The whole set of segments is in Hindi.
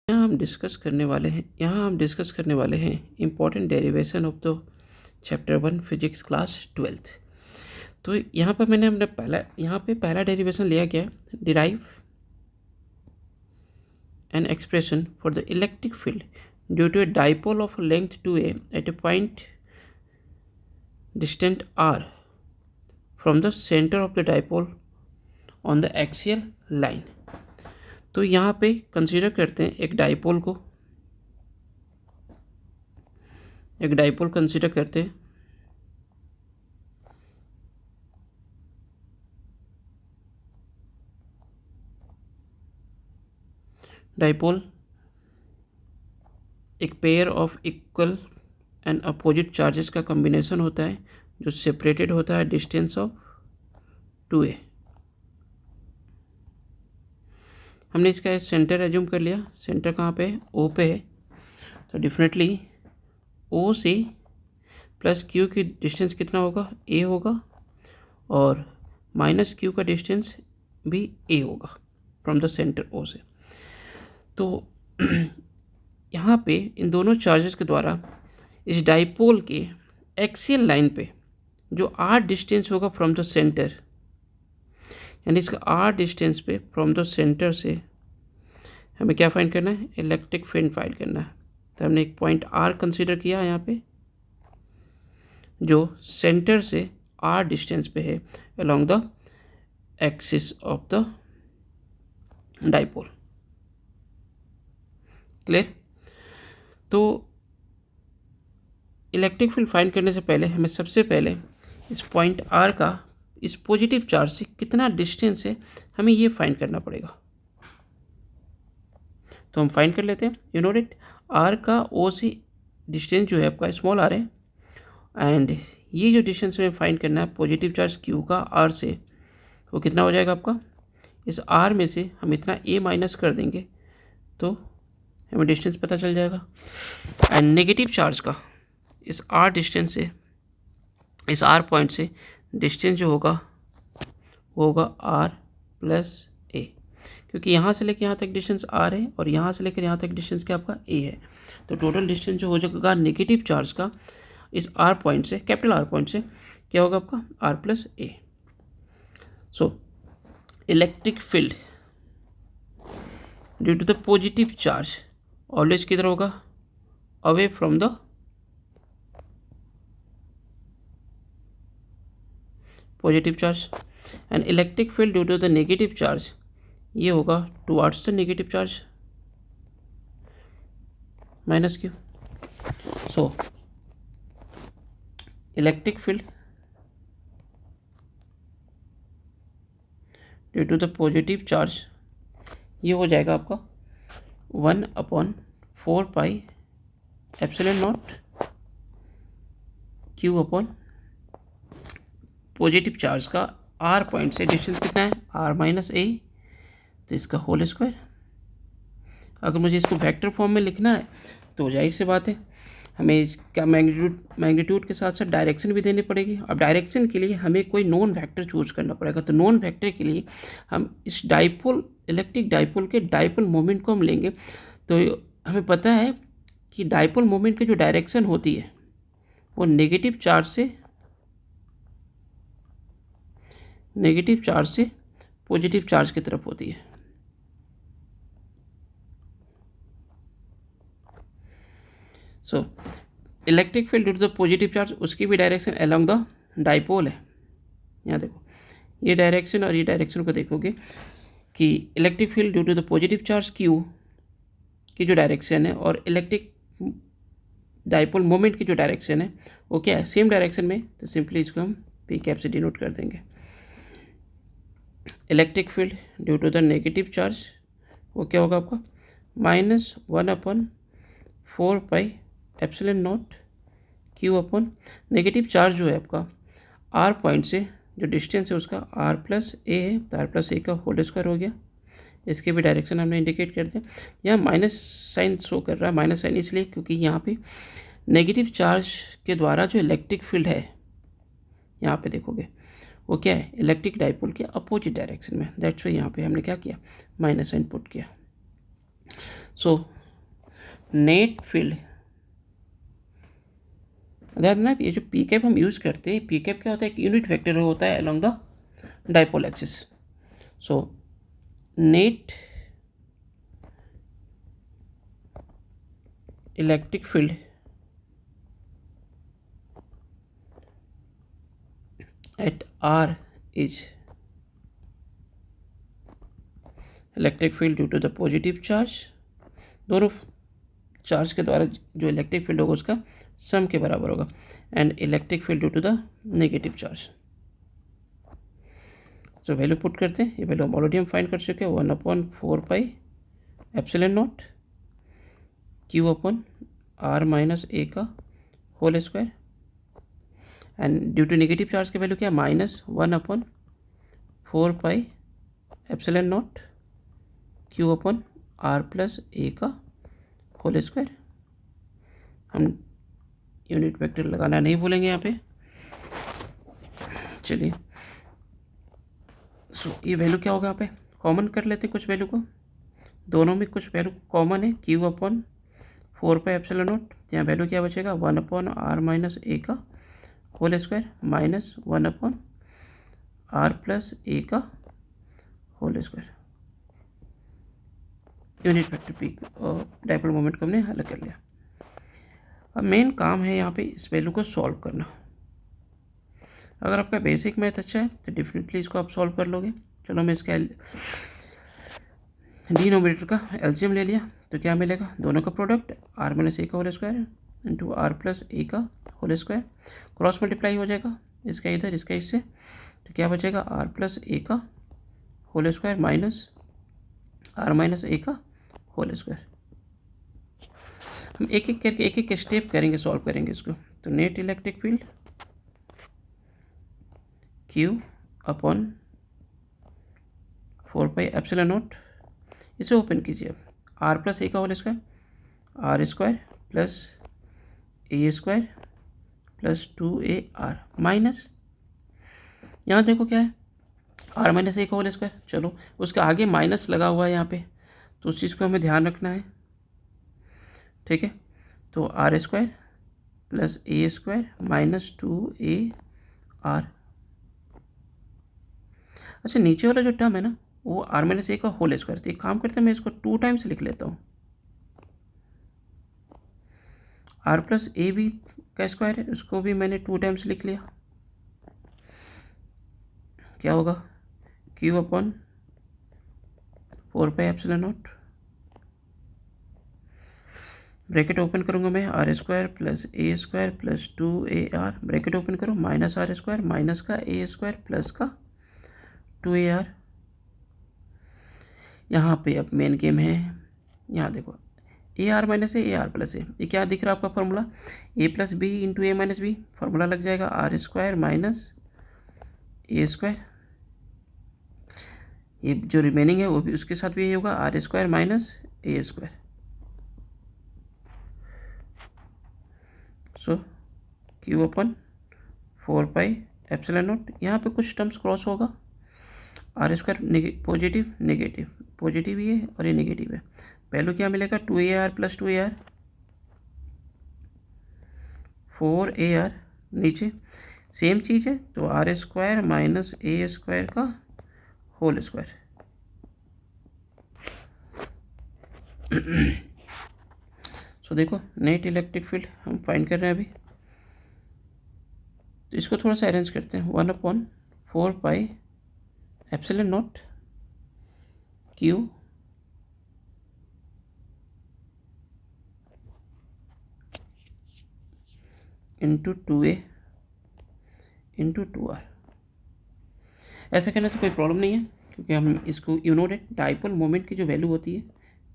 यहाँ हम डिस्कस करने वाले हैं important derivation of the chapter 1 physics class 12th। तो यहाँ पर मैंने पहला डेरिवेशन लिया गया है, derive an expression for the electric field due to a dipole of length 2a at a point distant r from the centre of the dipole on the axial line. तो यहाँ पे कंसीडर करते हैं एक डाइपोल कंसीडर करते हैं। डाइपोल एक pair of equal and opposite charges का कॉम्बिनेशन होता है जो सेपरेटेड होता है डिस्टेंस ऑफ 2a। हमने इसका सेंटर एज्यूम कर लिया। सेंटर कहाँ पे है? O पे है। तो डेफिनेटली O से प्लस Q की डिस्टेंस कितना होगा? A होगा, और माइनस Q का डिस्टेंस भी A होगा फ्रॉम द सेंटर O से। तो यहाँ पे इन दोनों चार्जेस के द्वारा इस डाइपोल के एक्सियल लाइन पे जो R डिस्टेंस होगा फ्रॉम द सेंटर, यानी इसका R डिस्टेंस पे फ्रॉम द सेंटर से हमें क्या फाइंड करना है? इलेक्ट्रिक फील्ड फाइंड करना है। तो हमने एक पॉइंट R कंसीडर किया यहाँ पे जो सेंटर से R डिस्टेंस पे है along the axis of the dipole. Clear? तो इलेक्ट्रिक फील्ड फाइंड करने से पहले हमें सबसे पहले इस पॉइंट R का इस पॉजिटिव चार्ज से कितना डिस्टेंस है हमें ये फाइंड करना पड़ेगा। तो हम फाइंड कर लेते हैं। यू नो इट, R का O से डिस्टेंस जो है आपका स्मॉल r है, एंड ये जो डिस्टेंस हमें फाइंड करना है पॉजिटिव चार्ज Q का R से, वो कितना हो जाएगा आपका? इस R में से हम इतना A माइनस कर देंगे तो हमें डिस्टेंस पता चल जाएगा। एंड नेगेटिव चार्ज का इस R डिस्टेंस से, इस R पॉइंट से डिस्टेंस जो होगा वो होगा R प्लस A, क्योंकि यहाँ से लेकर यहाँ तक डिस्टेंस R है और यहाँ से लेकर यहाँ तक डिस्टेंस क्या आपका A है। तो टोटल डिस्टेंस जो हो जाएगा नेगेटिव चार्ज का इस R पॉइंट से, कैपिटल R पॉइंट से, क्या होगा आपका? R plus A। So electric field due to the positive charge always किधर होगा? Away from the positive charge, and electric field due to the negative charge ये होगा towards the negative charge minus Q। So electric field due to the positive charge ये हो जाएगा आपका 1/4 pi epsilon not Q upon positive charge का R पॉइंट से डिस्टेंस कितना है? R माइनस A, तो इसका होल स्क्वायर। अगर मुझे इसको वेक्टर फॉर्म में लिखना है तो जाहिर सी बात है हमें इसका मैग्नीट्यूड के साथ साथ डायरेक्शन भी देनी पड़ेगी। अब डायरेक्शन के लिए हमें कोई नॉन वेक्टर चूज करना पड़ेगा। तो नॉन वेक्टर के लिए हम इस डाइपोल, इलेक्ट्रिक डाइपोल के डाइपोल मोमेंट को हम लेंगे। तो हमें पता है कि डाइपोल मोमेंट की जो डायरेक्शन होती है वो नेगेटिव चार्ज से पॉजिटिव चार्ज की तरफ होती है। So electric field due to the positive charge, उसकी भी डायरेक्शन अलोंग द डाइपोल है। यहाँ देखो, ये डायरेक्शन और ये डायरेक्शन को देखोगे कि electric field due to the positive charge Q की जो डायरेक्शन है और इलेक्ट्रिक डाइपोल मोमेंट की जो डायरेक्शन है वो क्या है? सेम डायरेक्शन में। तो सिंपली इसको हम P कैप से डिनोट कर देंगे। Electric field due to the negative charge वो क्या होगा आपका? -1/4 pi epsilon not Q upon negative charge जो है आपका R पॉइंट से जो डिस्टेंस है उसका R प्लस A है, तो R प्लस A का होल स्क्वायर हो गया। इसके भी डायरेक्शन हमने इंडिकेट कर दिया। यहाँ माइनस साइन शो कर रहा है, माइनस साइन इसलिए क्योंकि यहाँ पे नेगेटिव चार्ज के द्वारा जो इलेक्ट्रिक फील्ड है यहाँ पे देखोगे वो क्या है? इलेक्ट्रिक डाइपोल के अपोजिट डायरेक्शन में। दैट्स वाई यहाँ पे हमने क्या किया? माइनस साइन पुट किया। सो नेट फील्ड, ध्यान देना ये जो पी कैप हम यूज़ करते हैं, पी कैप क्या होता है, एक यूनिट वेक्टर होता है along the dipole axis. So net electric field at R is electric field due to the positive charge, दोनों चार्ज के द्वारा जो इलेक्ट्रिक फील्ड होगा उसका सम के बराबर होगा, and electric field due to the negative charge. So value put करते हैं, ये वैल्यू हम ऑलरेडी हम फाइंड कर चुके हैं, 1/4 epsilon not Q upon R minus a का whole square, and due to negative charge की वैल्यू क्या है, -1/4 epsilon not Q upon R plus a का होल स्क्वायर। हम यूनिट वेक्टर लगाना नहीं भूलेंगे यहाँ पे। चलिए सो ये वैल्यू क्या होगा, यहाँ पे कॉमन कर लेते हैं कुछ वैल्यू को, दोनों में कुछ वैल्यू कॉमन है, Q अपॉन 4 एप्सिलॉन नॉट, यहाँ वैल्यू क्या बचेगा, 1/R माइनस ए का whole square minus 1/R plus a का whole square. Unit vector P और डाइपोल मोमेंट को हमने हल कर लिया। अब मेन काम है यहाँ पे इस वैल्यू को सॉल्व करना। अगर आपका बेसिक मैथ अच्छा है तो डेफिनेटली इसको आप सॉल्व कर लोगे। चलो मैं इसका डिनोमिनेटर का एलसीएम ले लिया तो क्या मिलेगा, दोनों का प्रोडक्ट R माइनस ए का whole square into R plus a का होल स्क्वायर, क्रॉस मल्टीप्लाई हो जाएगा इसका इधर इसका इससे, तो क्या बचेगा R प्लस ए का whole square minus R minus a का होल स्क्वायर। हम एक एक करके एक एक स्टेप करेंगे, सॉल्व करेंगे इसको। तो net electric field Q upon 4 epsilon not, इसे ओपन कीजिए अब, R प्लस ए का whole square, R square plus a square plus 2AR minus, यहाँ देखो क्या है, R माइनस ए का होल स्क्वायर, चलो उसका आगे माइनस लगा हुआ है यहाँ पे, तो उस चीज़ को हमें ध्यान रखना है, ठीक है। तो R square plus a square minus 2AR। अच्छा नीचे वाला जो टर्म है ना वो R माइनस ए का होल स्क्वायर, तो एक काम करते हैं मैं इसको 2 टाइम्स लिख लेता हूँ, R प्लस ए भी का स्क्वायर है उसको भी मैंने 2 टाइम्स लिख लिया, क्या होगा Q upon 4 epsilon not, bracket open करूँगा मैं, R square plus a square plus 2AR, bracket open करो, माइनस R स्क्वायर माइनस का ए स्क्वायर प्लस का 2AR। यहाँ पे अब मेन गेम है, यहाँ देखो AR minus A AR plus A, ये क्या दिख रहा है आपका formula, A plus B into A minus B, formula लग जाएगा R square minus A square, ये जो रिमेनिंग है वो भी उसके साथ भी यही होगा, R square minus A square. So Q upon 4 epsilon not, यहाँ पे कुछ टर्म्स क्रॉस होगा, R square positive negative, positive ये और ये नेगेटिव है, वैल्यू क्या मिलेगा 2AR प्लस 2AR 4AR, नीचे सेम चीज़ है तो R square minus A square का होल स्क्वायर। सो देखो नेट इलेक्ट्रिक फील्ड हम फाइंड कर रहे हैं अभी, तो इसको थोड़ा सा अरेंज करते हैं, 1/4 epsilon not Q into 2A into 2R। ऐसा करने से कोई प्रॉब्लम नहीं है क्योंकि हम इसको यूनोडेड डाइपोल मोमेंट की जो वैल्यू होती है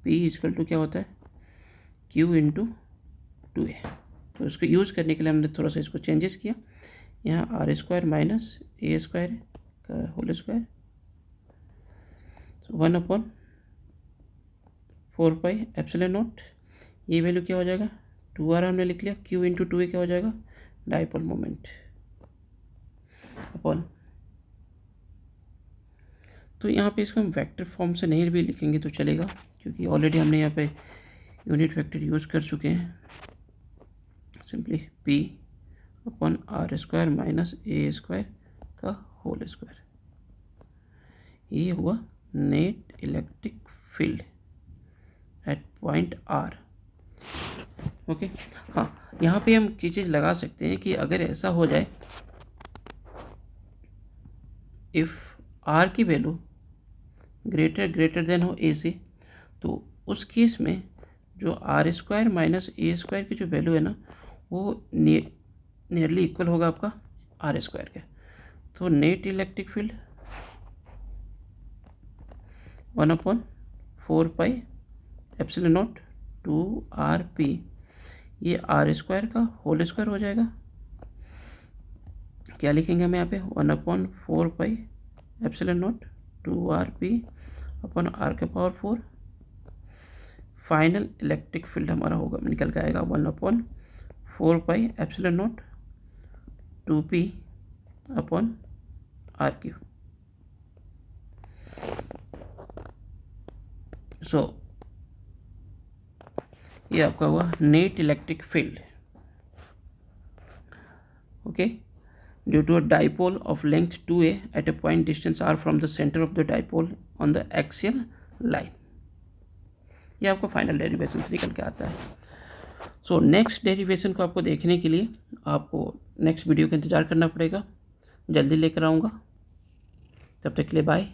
P इक्वल टू क्या होता है Q इंटू 2A, तो इसको यूज़ करने के लिए हमने थोड़ा सा इसको चेंजेस किया, यहाँ R square minus A square का होल स्क्वायर, 1/4 एप्सिलॉन नॉट, ये वैल्यू क्या हो जाएगा 2R हमने लिख लिया, Q इंटू 2A क्या हो जाएगा डाइपोल मोमेंट अपॉन, तो यहाँ पे इसको हम वेक्टर फॉर्म से नहीं भी लिखेंगे तो चलेगा क्योंकि ऑलरेडी हमने यहाँ पे यूनिट वेक्टर यूज़ कर चुके हैं, simply P upon R square minus A square का होल स्क्वायर। ये हुआ net electric field at point R. Okay, हाँ, यहाँ पे हम ये चीज़ लगा सकते हैं कि अगर ऐसा हो जाए, इफ़ आर की वैल्यू ग्रेटर देन हो ए से, तो उस केस में जो R square minus A square की जो वैल्यू है ना, वो नियरली इक्वल होगा आपका आर स्क्वायर के। तो net electric field 1/4 pi epsilon not 2rp, ये आर स्क्वायर का होल स्क्वायर हो जाएगा। क्या लिखेंगे हम यहाँ पे 1/4 pi epsilon not 2rp upon R के पावर 4। फाइनल इलेक्ट्रिक फील्ड हमारा होगा, निकल के आएगा 1/4 pi epsilon not 2p upon R Q. So ये आपका हुआ net electric field. Okay, due to a dipole of length 2a at a point distance r from the centre of the dipole on the axial line. ये आपको फाइनल डेरिवेशन से निकल के आता है। सो नेक्स्ट डेरिवेशन को आपको देखने के लिए आपको नेक्स्ट वीडियो का इंतज़ार करना पड़ेगा, जल्दी लेकर आऊँगा। तब तक के लिए बाय।